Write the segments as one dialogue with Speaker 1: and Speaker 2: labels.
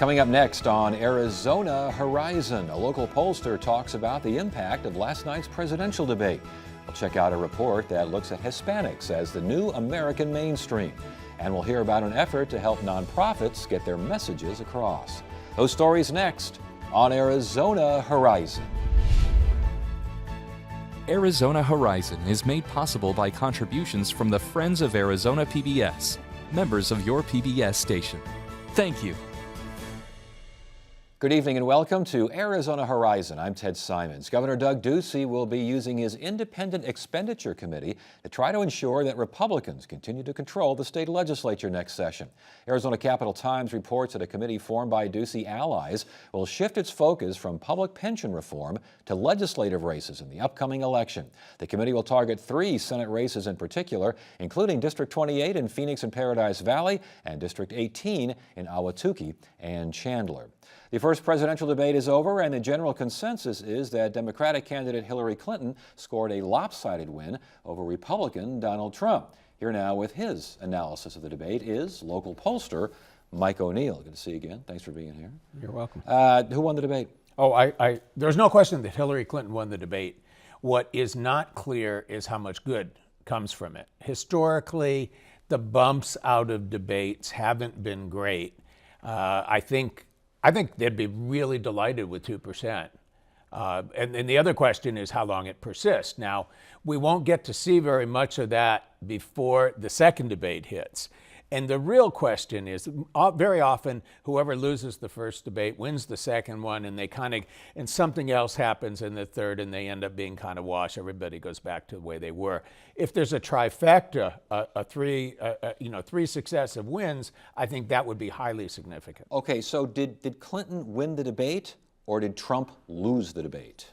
Speaker 1: Coming up next on Arizona Horizon, a local pollster talks about the impact of last night's presidential debate. We'll check out a report that looks at Hispanics as the new American mainstream. And we'll hear about an effort to help nonprofits get their messages across. Those stories next on Arizona Horizon.
Speaker 2: Arizona Horizon is made possible by contributions from the Friends of Arizona PBS, members of your PBS station. Thank you.
Speaker 1: Good evening and welcome to Arizona Horizon. I'm Ted Simons. Governor Doug Ducey will be using his Independent Expenditure Committee to try to ensure that Republicans continue to control the state legislature next session. Arizona Capital Times reports that a committee formed by Ducey allies will shift its focus from public pension reform to legislative races in the upcoming election. The committee will target 3 Senate races in particular, including District 28 in Phoenix and Paradise Valley and District 18 in Ahwatukee and Chandler. The first presidential debate is over, and the general consensus is that Democratic candidate Hillary Clinton scored a lopsided win over Republican Donald Trump. Here now with his analysis of the debate is local pollster Mike O'Neill. Good to see you again. Thanks for being here.
Speaker 3: You're welcome.
Speaker 1: Who won the debate?
Speaker 3: There's no question that Hillary Clinton won the debate. What is not clear is how much good comes from it. Historically, the bumps out of debates haven't been great. I think they'd be really delighted with 2%. And the other question is how long it persists. Now, we won't get to see very much of that before the second debate hits. And the real question is, very often, whoever loses the first debate wins the second one, and something else happens in the third, and they end up being kind of wash. Everybody goes back to the way they were. If there's a trifecta, three successive wins, I think that would be highly significant.
Speaker 1: Okay, so did Clinton win the debate, or did Trump lose the debate?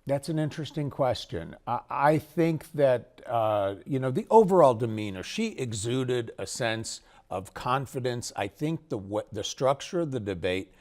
Speaker 3: That's an interesting question. I think that, the overall demeanor, she exuded a sense of confidence. I think the structure of the debate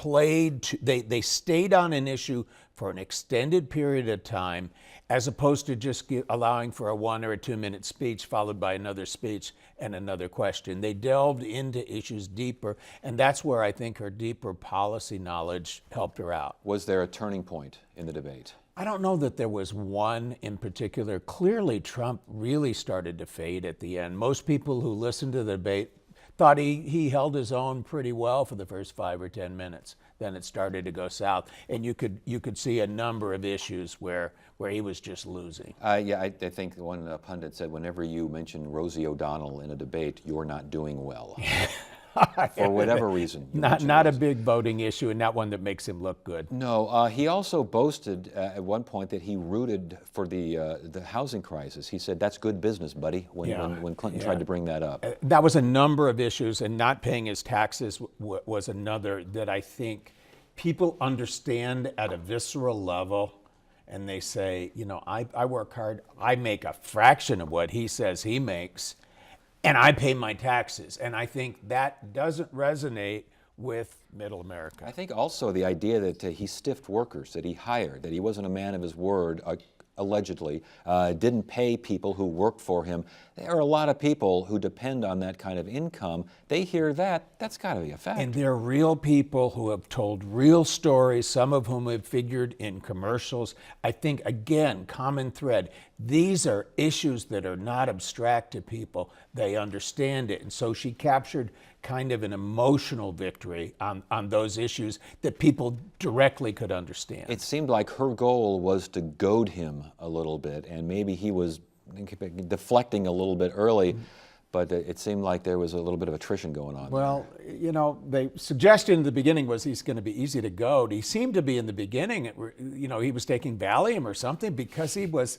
Speaker 3: they stayed on an issue for an extended period of time, as opposed to just allowing for a 1 or a 2 minute speech followed by another speech and another question. They delved into issues deeper, and that's where I think her deeper policy knowledge helped her out.
Speaker 1: Was there a turning point in the debate?
Speaker 3: I don't know that there was one in particular. Clearly, Trump really started to fade at the end. Most people who listened to the debate thought he held his own pretty well for the first 5 or 10 minutes. Then it started to go south, and you could see a number of issues where he was just losing.
Speaker 1: I think one pundit said, whenever you mention Rosie O'Donnell in a debate, you're not doing well. For whatever reason.
Speaker 3: Not a big voting issue, and not one that makes him look good.
Speaker 1: No, he also boasted at one point that he rooted for the housing crisis. He said, that's good business, buddy, when Clinton tried to bring that up.
Speaker 3: That was a number of issues, and not paying his taxes was another that I think people understand at a visceral level. And they say, I work hard, I make a fraction of what he says he makes, and I pay my taxes. And I think that doesn't resonate with middle America.
Speaker 1: I think also the idea that he stiffed workers that he hired, that he wasn't a man of his word, allegedly, didn't pay people who worked for him. There are a lot of people who depend on that kind of income. They hear that's got to be a fact.
Speaker 3: And they're real people who have told real stories, some of whom have figured in commercials. I think, again, common thread, these are issues that are not abstract to people. They understand it. And so she captured kind of an emotional victory on those issues that people directly could understand.
Speaker 1: It seemed like her goal was to goad him a little bit, and maybe he was deflecting a little bit early, but it seemed like there was a little bit of attrition going on.
Speaker 3: Well, the suggestion in the beginning was he's going to be easy to goad. He seemed to be in the beginning, he was taking Valium or something because he was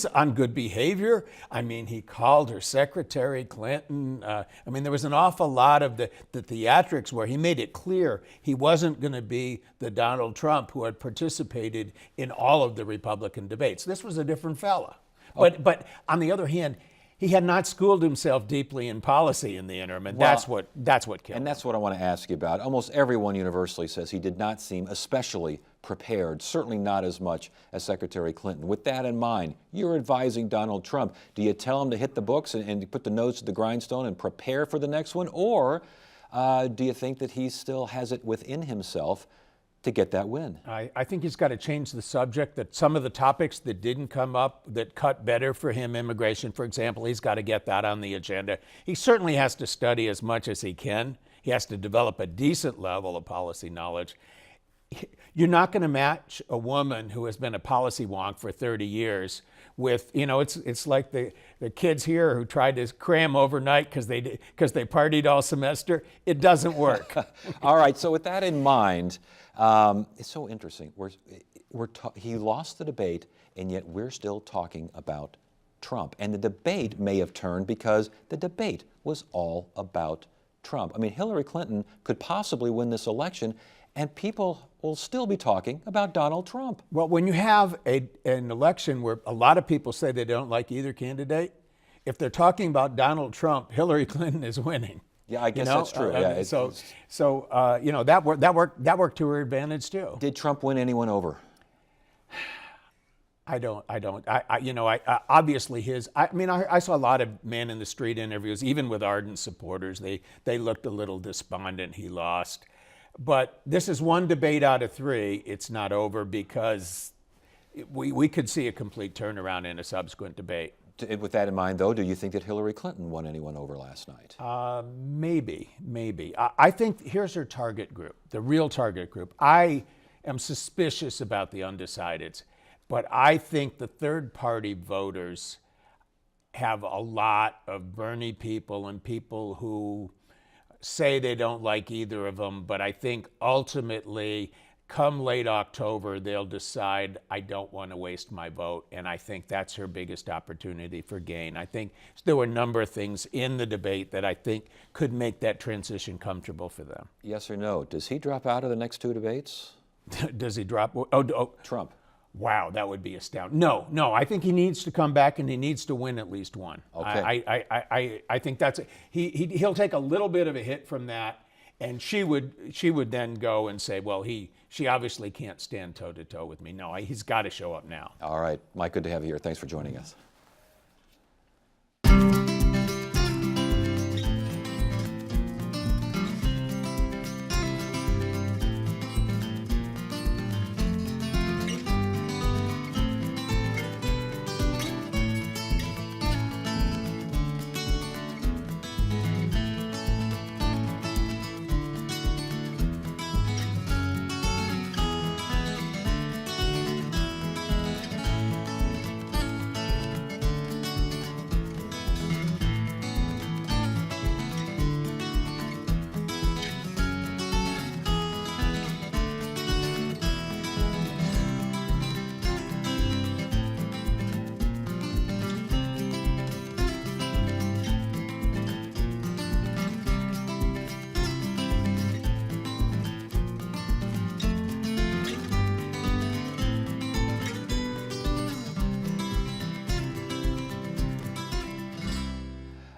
Speaker 3: on good behavior. I mean, he called her secretary, Clinton. There was an awful lot of the theatrics where he made it clear he wasn't going to be the Donald Trump who had participated in all of the Republican debates. This was a different fella. But on the other hand, he had not schooled himself deeply in policy in the interim, and that's what killed him.
Speaker 1: And that's what I want to ask you about. Almost everyone universally says he did not seem especially prepared, certainly not as much as Secretary Clinton. With that in mind, you're advising Donald Trump. Do you tell him to hit the books and put the nose to the grindstone and prepare for the next one? Or Do you think that he still has it within himself to get that win?
Speaker 3: I think he's got to change the subject, that some of the topics that didn't come up that cut better for him, immigration, for example, he's got to get that on the agenda. He certainly has to study as much as he can. He has to develop a decent level of policy knowledge. You're not going to match a woman who has been a policy wonk for 30 years with, it's like the kids here who tried to cram overnight because they partied all semester. It doesn't work.
Speaker 1: All right, so with that in mind, it's so interesting. He lost the debate, and yet we're still talking about Trump. And the debate may have turned because the debate was all about Trump. I mean, Hillary Clinton could possibly win this election, and people will still be talking about Donald Trump.
Speaker 3: Well, when you have an election where a lot of people say they don't like either candidate, if they're talking about Donald Trump, Hillary Clinton is winning.
Speaker 1: Yeah, I guess that's true. Yeah,
Speaker 3: that worked to her advantage too.
Speaker 1: Did Trump win anyone over?
Speaker 3: I don't. Obviously I saw a lot of man in the street interviews, even with ardent supporters. They looked a little despondent he lost. But this is one debate out of three. It's not over because we could see a complete turnaround in a subsequent debate.
Speaker 1: With that in mind, though, do you think that Hillary Clinton won anyone over last night?
Speaker 3: Maybe. I think here's her target group, the real target group. I am suspicious about the undecideds, but I think the third-party voters have a lot of Bernie people and people who say they don't like either of them, but I think ultimately, come late October, they'll decide, I don't want to waste my vote, and I think that's her biggest opportunity for gain. I think there were a number of things in the debate that I think could make that transition comfortable for them.
Speaker 1: Yes or no? Does he drop out of the next two debates?
Speaker 3: Does he drop?
Speaker 1: Trump.
Speaker 3: Wow, that would be astounding. No, I think he needs to come back and he needs to win at least one.
Speaker 1: Okay.
Speaker 3: I think that's he'll take a little bit of a hit from that, and she would then go and say, well, she obviously can't stand toe to toe with me. No, he's got to show up now.
Speaker 1: All right, Mike, good to have you here. Thanks for joining us.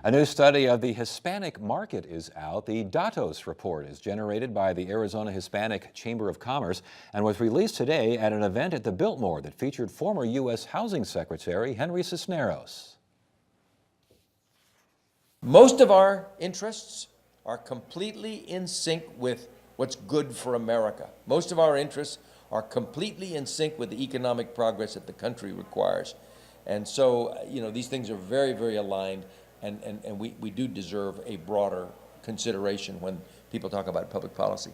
Speaker 1: A new study of the Hispanic market is out. The Datos report is generated by the Arizona Hispanic Chamber of Commerce and was released today at an event at the Biltmore that featured former U.S. Housing Secretary Henry Cisneros.
Speaker 4: Most of our interests are completely in sync with what's good for America. Most of our interests are completely in sync with the economic progress that the country requires. And so, these things are very, very aligned. And we do deserve a broader consideration when people talk about public policy.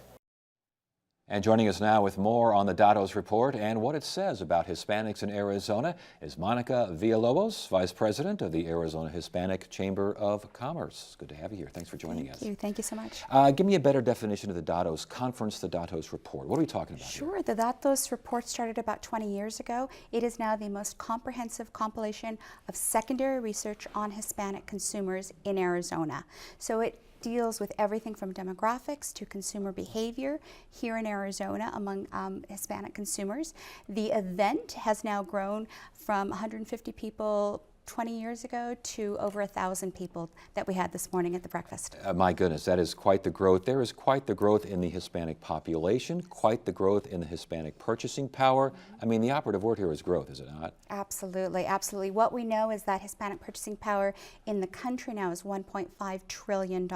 Speaker 1: And joining us now with more on the Datos report and what it says about Hispanics in Arizona is Monica Villalobos, Vice President of the Arizona Hispanic Chamber of Commerce. Good to have you here. Thanks for joining us.
Speaker 5: Thank you so much.
Speaker 1: Give me a better definition of the Datos conference, the Datos report. What are we talking about
Speaker 5: Sure.
Speaker 1: here?
Speaker 5: The Datos report started about 20 years ago. It is now the most comprehensive compilation of secondary research on Hispanic consumers in Arizona. So it deals with everything from demographics to consumer behavior here in Arizona among Hispanic consumers. The event has now grown from 150 people 20 years ago to over 1,000 people that we had this morning at the breakfast.
Speaker 1: My goodness, that is quite the growth. There is quite the growth in the Hispanic population, quite the growth in the Hispanic purchasing power. I mean, the operative word here is growth, is it not?
Speaker 5: Absolutely, absolutely. What we know is that Hispanic purchasing power in the country now is $1.5 trillion.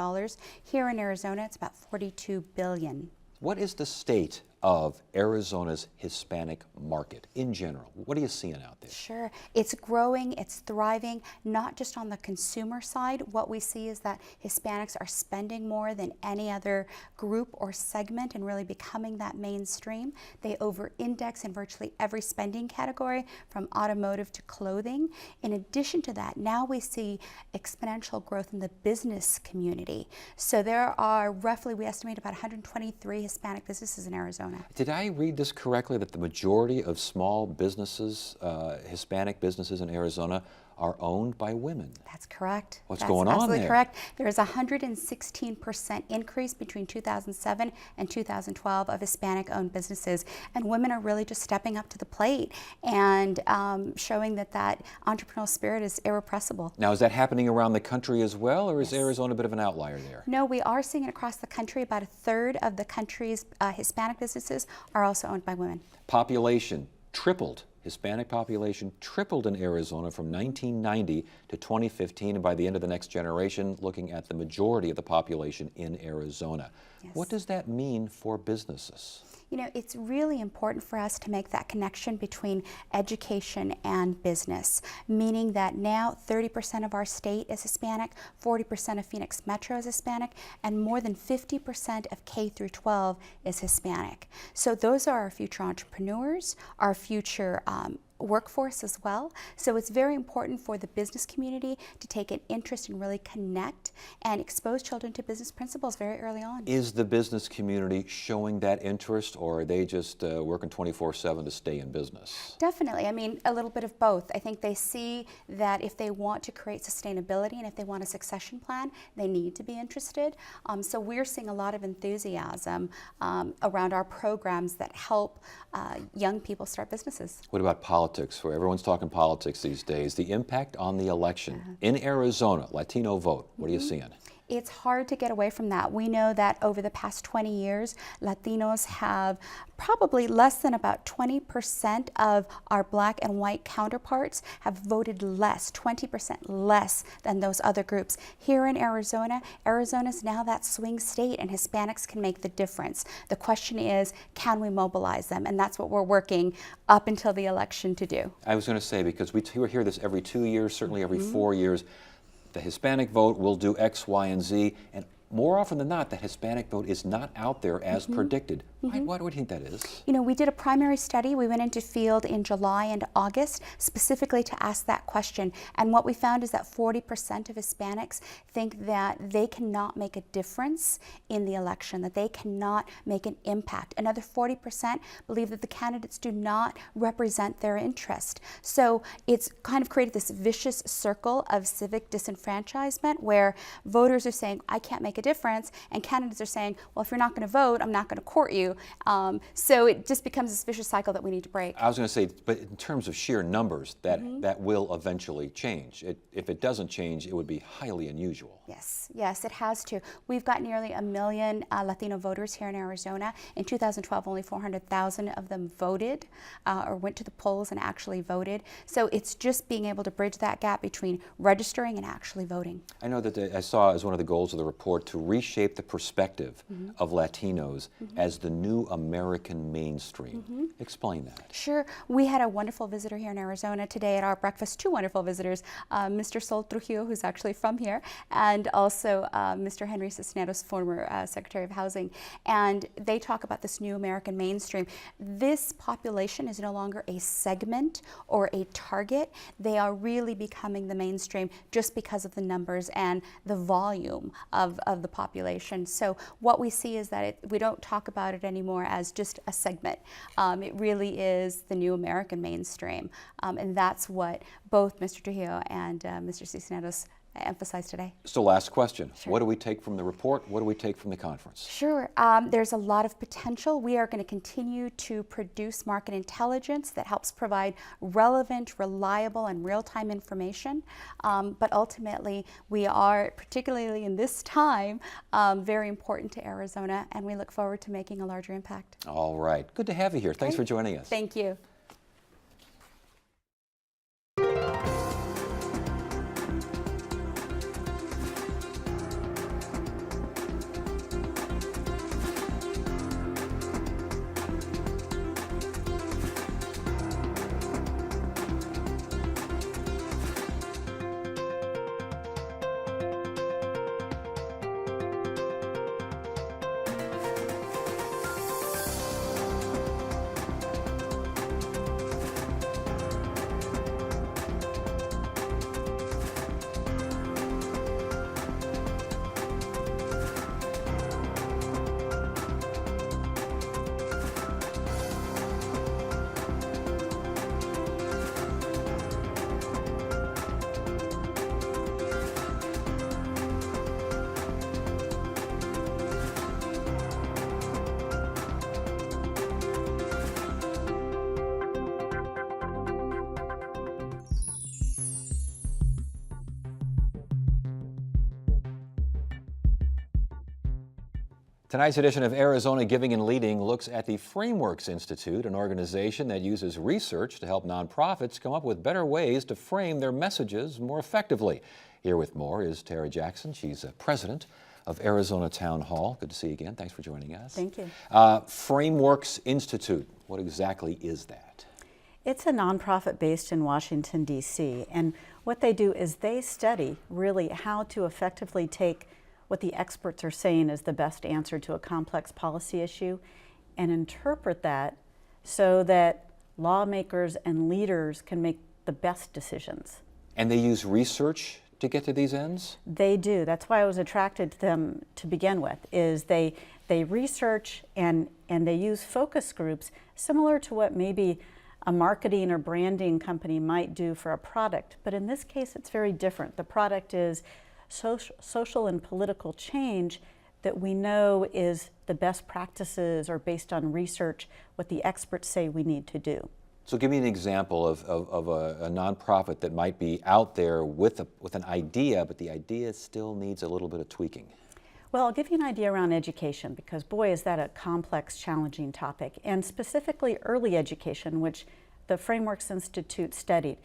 Speaker 5: Here in Arizona, it's about $42 billion.
Speaker 1: What is the state of Arizona's Hispanic market in general? What are you seeing out there?
Speaker 5: Sure. It's growing, it's thriving, not just on the consumer side. What we see is that Hispanics are spending more than any other group or segment and really becoming that mainstream. They over-index in virtually every spending category, from automotive to clothing. In addition to that, now we see exponential growth in the business community. So there are roughly, we estimate, about 123 Hispanic businesses in Arizona.
Speaker 1: Did I read this correctly, that the majority of small businesses, Hispanic businesses in Arizona, are owned by women?
Speaker 5: That's correct.
Speaker 1: What's going on
Speaker 5: absolutely
Speaker 1: there?
Speaker 5: Correct. There is a 116% increase between 2007 and 2012 of Hispanic-owned businesses, and women are really just stepping up to the plate and showing that that entrepreneurial spirit is irrepressible.
Speaker 1: Now, is that happening around the country as well, or is
Speaker 5: Yes.
Speaker 1: Arizona a bit of an outlier there?
Speaker 5: No, we are seeing it across the country. About a third of the country's Hispanic businesses are also owned by women.
Speaker 1: Population tripled. Hispanic population tripled in Arizona from 1990 to 2015, and by the end of the next generation, looking at the majority of the population in Arizona.
Speaker 5: Yes.
Speaker 1: What does that mean for businesses?
Speaker 5: You know, it's really important for us to make that connection between education and business, meaning that now 30% of our state is Hispanic, 40% of Phoenix Metro is Hispanic, and more than 50% of K through 12 is Hispanic. So those are our future entrepreneurs, our future workforce as well. So it's very important for the business community to take an interest and really connect and expose children to business principles very early on.
Speaker 1: Is the business community showing that interest, or are they just working 24/7 to stay in business?
Speaker 5: Definitely. I mean, a little bit of both. I think they see that if they want to create sustainability and if they want a succession plan, they need to be interested. So we're seeing a lot of enthusiasm around our programs that help young people start businesses.
Speaker 1: What about politics, where everyone's talking politics these days? The impact on the election in Arizona, Latino vote, what are you seeing?
Speaker 5: It's hard to get away from that. We know that over the past 20 years, Latinos have probably less than about 20% of our black and white counterparts have voted less, 20% less than those other groups. Here in Arizona, Arizona's now that swing state, and Hispanics can make the difference. The question is, can we mobilize them? And that's what we're working up until the election to do.
Speaker 1: I was going to say, because we hear this every 2 years, certainly every 4 years, the Hispanic vote will do X, Y, and Z, and more often than not, the Hispanic vote is not out there as predicted. Why do we think that is?
Speaker 5: You know, we did a primary study. We went into field in July and August specifically to ask that question. And what we found is that 40% of Hispanics think that they cannot make a difference in the election, that they cannot make an impact. Another 40% believe that the candidates do not represent their interest. So it's kind of created this vicious circle of civic disenfranchisement where voters are saying, I can't make a difference, and candidates are saying, well, if you're not going to vote, I'm not going to court you. So it just becomes this vicious cycle that we need to break.
Speaker 1: I was going to say, but in terms of sheer numbers, that will eventually change. If it doesn't change, it would be highly unusual.
Speaker 5: Yes, yes, it has to. We've got nearly 1 million Latino voters here in Arizona. In 2012, only 400,000 of them voted or went to the polls and actually voted. So it's just being able to bridge that gap between registering and actually voting.
Speaker 1: I know that I saw as one of the goals of the report to reshape the perspective of Latinos as the new American mainstream. Explain that.
Speaker 5: Sure. We had a wonderful visitor here in Arizona today at our breakfast, 2 wonderful visitors, Mr. Sol Trujillo, who's actually from here, and also Mr. Henry Cisneros, former Secretary of Housing. And they talk about this new American mainstream. This population is no longer a segment or a target. They are really becoming the mainstream just because of the numbers and the volume of the population. So what we see is that we don't talk about it anymore as just a segment. It really is the new American mainstream. And that's what both Mr. Trujillo and Mr. Cisneros emphasize today.
Speaker 1: So last question. What do we take from the report? What do we take from the conference?
Speaker 5: Sure. There's a lot of potential. We are going to continue to produce market intelligence that helps provide relevant, reliable, and real-time information. But ultimately, we are, particularly in this time, very important to Arizona, and we look forward to making a larger impact.
Speaker 1: All right. Good to have you here. Thanks for joining us.
Speaker 5: Thank you.
Speaker 1: Tonight's edition of Arizona Giving and Leading looks at the Frameworks Institute, an organization that uses research to help nonprofits come up with better ways to frame their messages more effectively. Here with more is Tara Jackson. She's president of Arizona Town Hall. Good to see you again. Thanks for joining us.
Speaker 6: Thank you.
Speaker 1: Frameworks Institute, what exactly is that?
Speaker 6: It's a nonprofit based in Washington, D.C., and what they do is they study really how to effectively take what the experts are saying is the best answer to a complex policy issue and interpret that so that lawmakers and leaders can make the best decisions.
Speaker 1: And they use research to get to these ends?
Speaker 6: They do. That's why I was attracted to them to begin with, is they research and they use focus groups similar to what maybe a marketing or branding company might do for a product. But in this case, it's very different. The product is social and political change that we know is the best practices or based on research, what the experts say we need to do.
Speaker 1: So give me an example of a nonprofit that might be out there with an idea, but the idea still needs a little bit of tweaking.
Speaker 6: Well, I'll give you an idea around education because boy, is that a complex, challenging topic, and specifically early education, which the Frameworks Institute studied.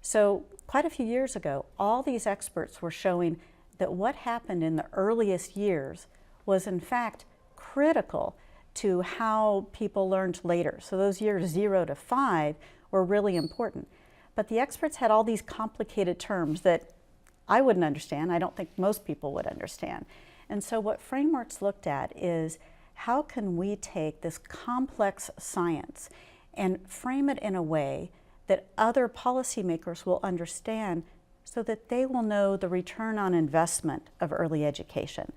Speaker 6: So quite a few years ago, all these experts were showing that what happened in the earliest years was in fact critical to how people learned later. So those years 0 to 5 were really important. But the experts had all these complicated terms that I wouldn't understand. I don't think most people would understand. And so what Frameworks looked at is how can we take this complex science and frame it in a way that other policymakers will understand so that they will know the return on investment of early education.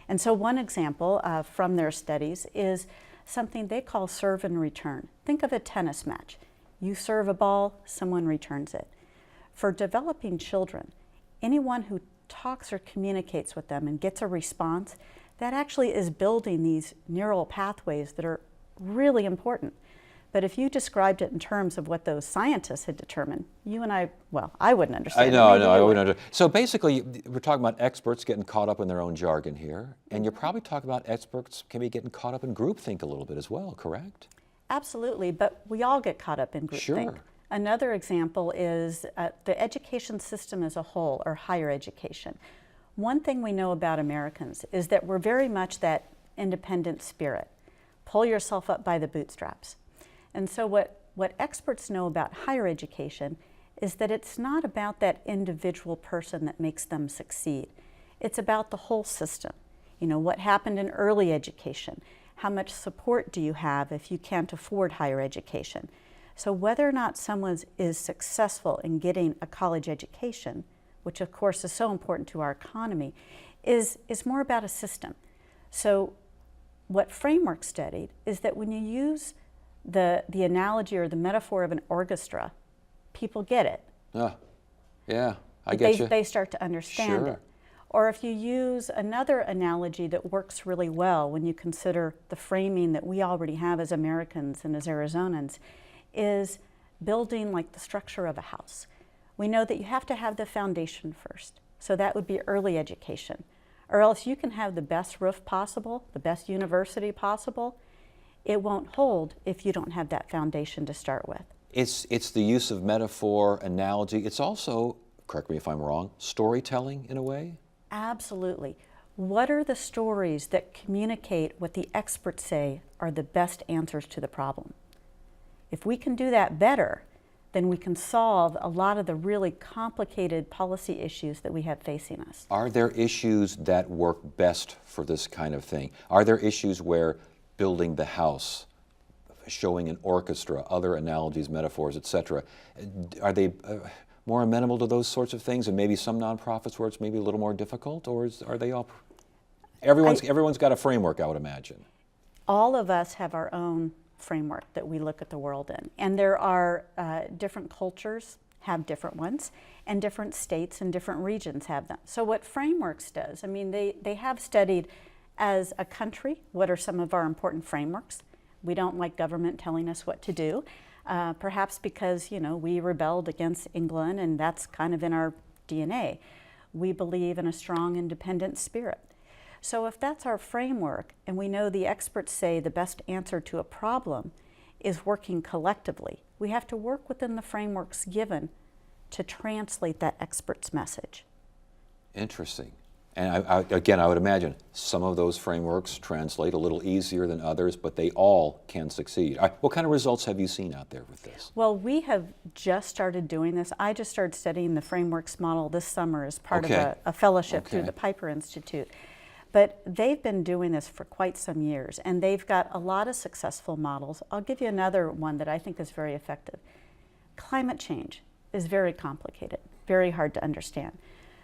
Speaker 6: And so one example from their studies is something they call serve and return. Think of a tennis match. You serve a ball, someone returns it. For developing children, anyone who talks or communicates with them and gets a response, that actually is building these neural pathways that are really important. But if you described it in terms of what those scientists had determined, you and I, well, I wouldn't understand.
Speaker 1: I wouldn't understand. So basically, we're talking about experts getting caught up in their own jargon here, and you're probably talking about experts can be getting caught up in groupthink a little bit as well, correct?
Speaker 6: Absolutely, but we all get caught up in groupthink.
Speaker 1: Sure.
Speaker 6: Another example is the education system as a whole, or higher education. One thing we know about Americans is that we're very much that independent spirit. Pull yourself up by the bootstraps. And so what experts know about higher education is that it's not about that individual person that makes them succeed. It's about the whole system. You know, what happened in early education? How much support do you have if you can't afford higher education? So whether or not someone is successful in getting a college education, which of course is so important to our economy, is more about a system. So what Framework studied is that when you use the analogy or the metaphor of an orchestra, people get it.
Speaker 1: Yeah. I get you.
Speaker 6: They start to understand
Speaker 1: Sure.
Speaker 6: it. Or if you use another analogy that works really well when you consider the framing that we already have as Americans and as Arizonans, is building like the structure of a house. We know that you have to have the foundation first. So that would be early education. Or else you can have the best roof possible, the best university possible. It won't hold if you don't have that foundation to start with.
Speaker 1: It's the use of metaphor, analogy. It's also, correct me if I'm wrong, storytelling in a way?
Speaker 6: Absolutely. What are the stories that communicate what the experts say are the best answers to the problem? If we can do that better, then we can solve a lot of the really complicated policy issues that we have facing us.
Speaker 1: Are there issues that work best for this kind of thing? Are there issues where building the house, showing an orchestra, other analogies, metaphors, etc., are they more amenable to those sorts of things, and maybe some nonprofits where it's maybe a little more difficult, or are they all? Everyone's got a framework, I would imagine.
Speaker 6: All of us have our own framework that we look at the world in, and there are different cultures have different ones, and different states and different regions have them. So what frameworks does, I mean, they have studied as a country what are some of our important frameworks. We don't like government telling us what to do. Perhaps because, we rebelled against England and that's kind of in our DNA. We believe in a strong independent spirit. So if that's our framework and we know the experts say the best answer to a problem is working collectively, we have to work within the frameworks given to translate that expert's message.
Speaker 1: Interesting. And I would imagine some of those frameworks translate a little easier than others, but they all can succeed. What kind of results have you seen out there with this?
Speaker 6: Well, we have just started doing this. I just started studying the frameworks model this summer as part of a fellowship through the Piper Institute. But they've been doing this for quite some years, and they've got a lot of successful models. I'll give you another one that I think is very effective. Climate change is very complicated, very hard to understand.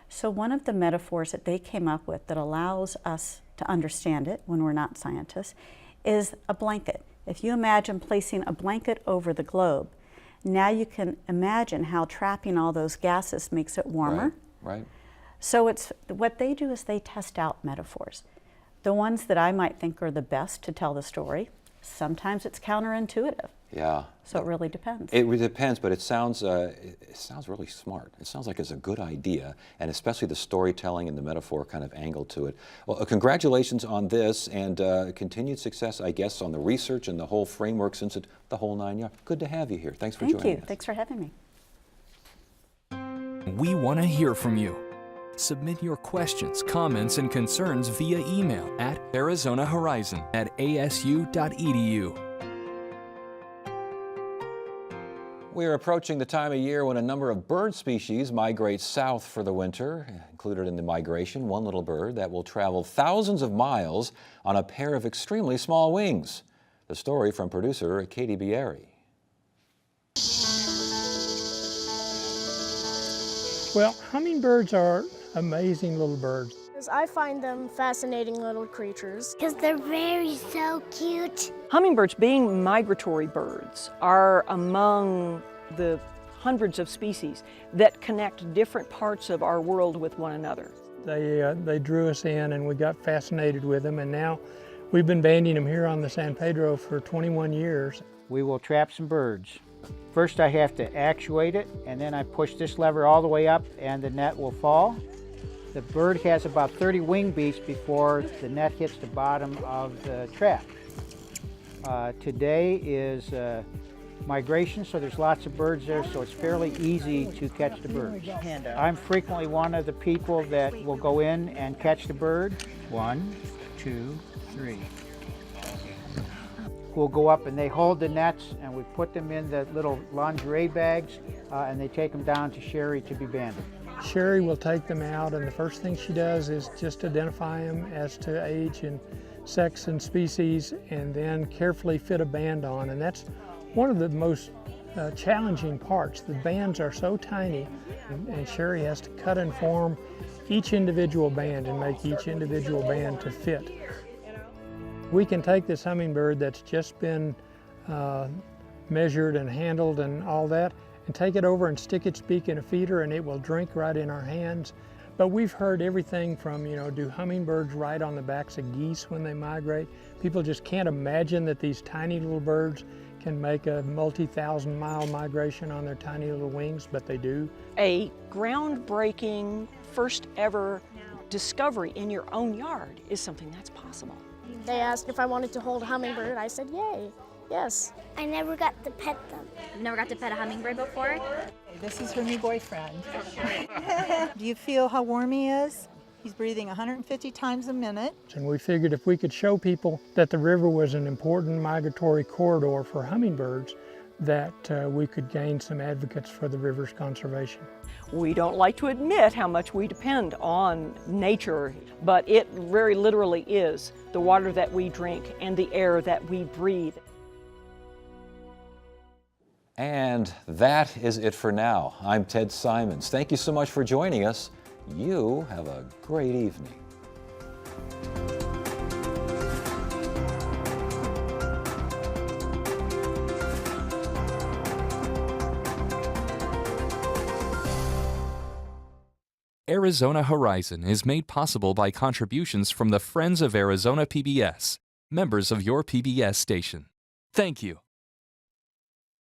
Speaker 6: So one of the metaphors that they came up with that allows us to understand it when we're not scientists is a blanket. If you imagine placing a blanket over the globe, now you can imagine how trapping all those gases makes it warmer.
Speaker 1: Right.
Speaker 6: So what they do is they test out metaphors. The ones that I might think are the best to tell the story, sometimes it's counterintuitive.
Speaker 1: Yeah.
Speaker 6: So it really depends.
Speaker 1: It really depends, but it sounds really smart. It sounds like it's a good idea, and especially the storytelling and the metaphor kind of angle to it. Well, congratulations on this, and continued success, I guess, on the research and the whole framework since the whole 9 yards. Good to have you here. Thanks for joining us.
Speaker 6: Thank you. Thanks for having me.
Speaker 2: We want to hear from you. Submit your questions, comments, and concerns via email at arizonahorizon@asu.edu.
Speaker 1: We are approaching the time of year when a number of bird species migrate south for the winter. Included in the migration, one little bird that will travel thousands of miles on a pair of extremely small wings. The story from producer Katie Bieri.
Speaker 7: Well, hummingbirds are amazing little birds.
Speaker 8: I find them fascinating little creatures.
Speaker 9: Because they're so cute.
Speaker 10: Hummingbirds, being migratory birds, are among the hundreds of species that connect different parts of our world with one another.
Speaker 7: They drew us in and we got fascinated with them, and now we've been banding them here on the San Pedro for 21 years.
Speaker 11: We will trap some birds. First I have to actuate it, and then I push this lever all the way up and the net will fall. The bird has about 30 wing beats before the net hits the bottom of the trap. Today is migration, so there's lots of birds there, so it's fairly easy to catch the birds. I'm frequently one of the people that will go in and catch the bird. 1, 2, 3. We'll go up and they hold the nets and we put them in the little lingerie bags and they take them down to Sherry to be banded.
Speaker 7: Sherry will take them out, and the first thing she does is just identify them as to age and sex and species, and then carefully fit a band on. And that's one of the most challenging parts. The bands are so tiny, and Sherry has to cut and form each individual band and make each individual band to fit. We can take this hummingbird that's just been measured and handled and all that, and take it over and stick its beak in a feeder and it will drink right in our hands. But we've heard everything from, do hummingbirds ride on the backs of geese when they migrate? People just can't imagine that these tiny little birds can make a multi-thousand-mile migration on their tiny little wings, but they do.
Speaker 10: A groundbreaking, first ever discovery in your own yard is something that's possible.
Speaker 8: They asked if I wanted to hold a hummingbird. I said, yay, yes.
Speaker 9: I never got to pet them.
Speaker 12: You've never got to pet a hummingbird before?
Speaker 13: This is her new boyfriend. Do you feel how warm he is? He's breathing 150 times a minute.
Speaker 7: And we figured if we could show people that the river was an important migratory corridor for hummingbirds, that we could gain some advocates for the river's conservation.
Speaker 10: We don't like to admit how much we depend on nature, but it very literally is the water that we drink and the air that we breathe.
Speaker 1: And that is it for now. I'm Ted Simons. Thank you so much for joining us. You have a great evening.
Speaker 2: Arizona Horizon is made possible by contributions from the Friends of Arizona PBS, members of your PBS station. Thank you.